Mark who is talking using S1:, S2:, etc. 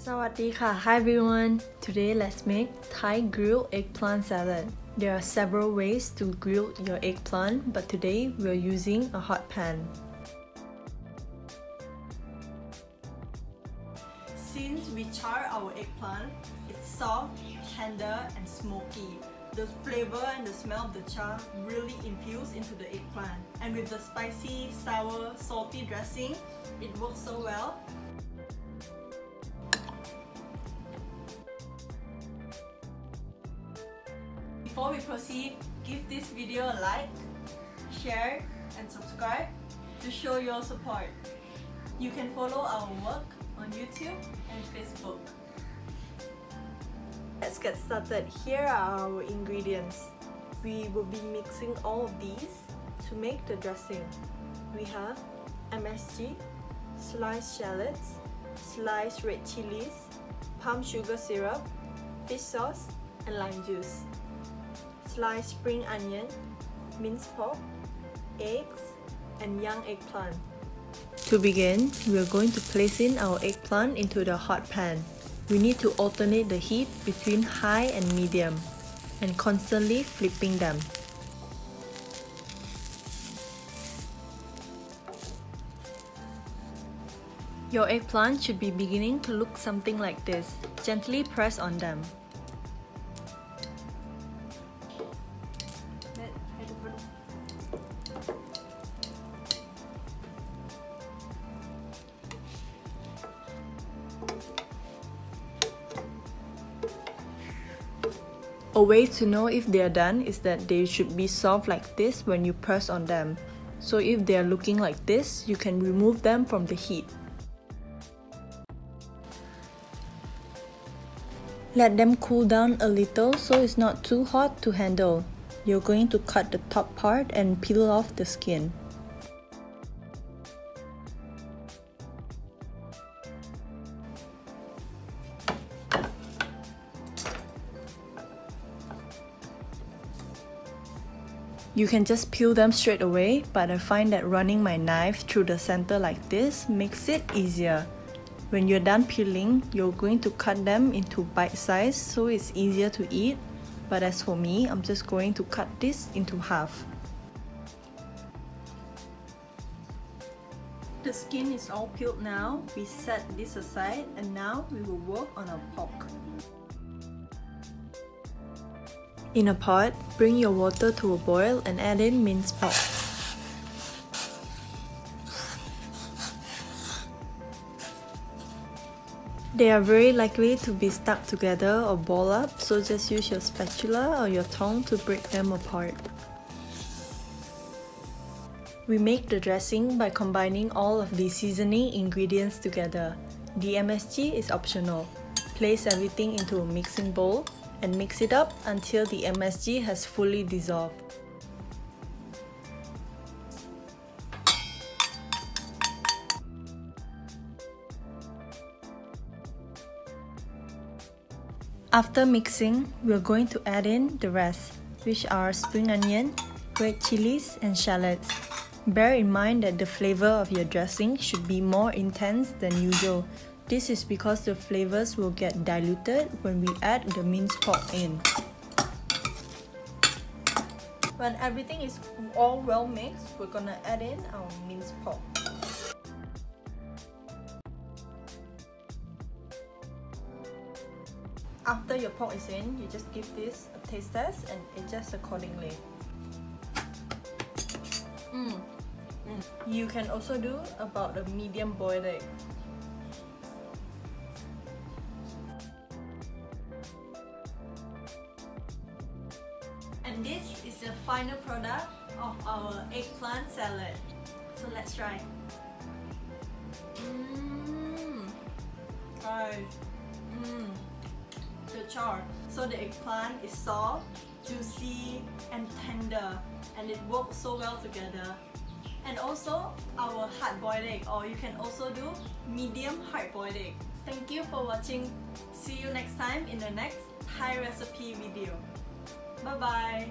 S1: Sawadika, hi everyone! Today let's make Thai grilled eggplant salad. There are several ways to grill your eggplant, but today we're using a hot pan. Since we char our eggplant, it's soft, tender and smoky. The flavor and the smell of the char really infuse into the eggplant. And with the spicy, sour, salty dressing, it works so well. Before we proceed, give this video a like, share and subscribe to show your support. You can follow our work on YouTube and Facebook. Let's get started. Here are our ingredients. We will be mixing all of these to make the dressing. We have MSG, sliced shallots, sliced red chilies, palm sugar syrup, fish sauce and lime juice, sliced spring onion, minced pork, eggs and young eggplant. To begin, we are going to place in our eggplant into the hot pan. We need to alternate the heat between high and medium and constantly flipping them. Your eggplant should be beginning to look something like this. Gently press on them. A way to know if they are done is that they should be soft like this when you press on them. So if they are looking like this, you can remove them from the heat. Let them cool down a little so it's not too hot to handle. You're going to cut the top part and peel off the skin. You can just peel them straight away, but I find that running my knife through the center like this makes it easier. When you're done peeling, you're going to cut them into bite size so it's easier to eat. But as for me, I'm just going to cut this into half. The skin is all peeled now. We set this aside and now we will work on our pork. In a pot, bring your water to a boil and add in minced pork. They are very likely to be stuck together or ball up, so just use your spatula or your tongue to break them apart. We make the dressing by combining all of the seasoning ingredients together. The MSG is optional. Place everything into a mixing bowl and mix it up until the MSG has fully dissolved. After mixing, we are going to add in the rest, which are spring onion, red chilies and shallots. Bear in mind that the flavor of your dressing should be more intense than usual. This is because the flavors will get diluted when we add the minced pork in. When everything is all well mixed, we're gonna add in our minced pork. After your pork is in, you just give this a taste test and adjust accordingly. You can also do about a medium boiled egg. And this is the final product of our eggplant salad. So let's try. Guys, the char. So the eggplant is soft, juicy and tender, and it works so well together. And also our hard-boiled egg, or you can also do medium hard-boiled egg. Thank you for watching. See you next time in the next Thai recipe video. Bye bye.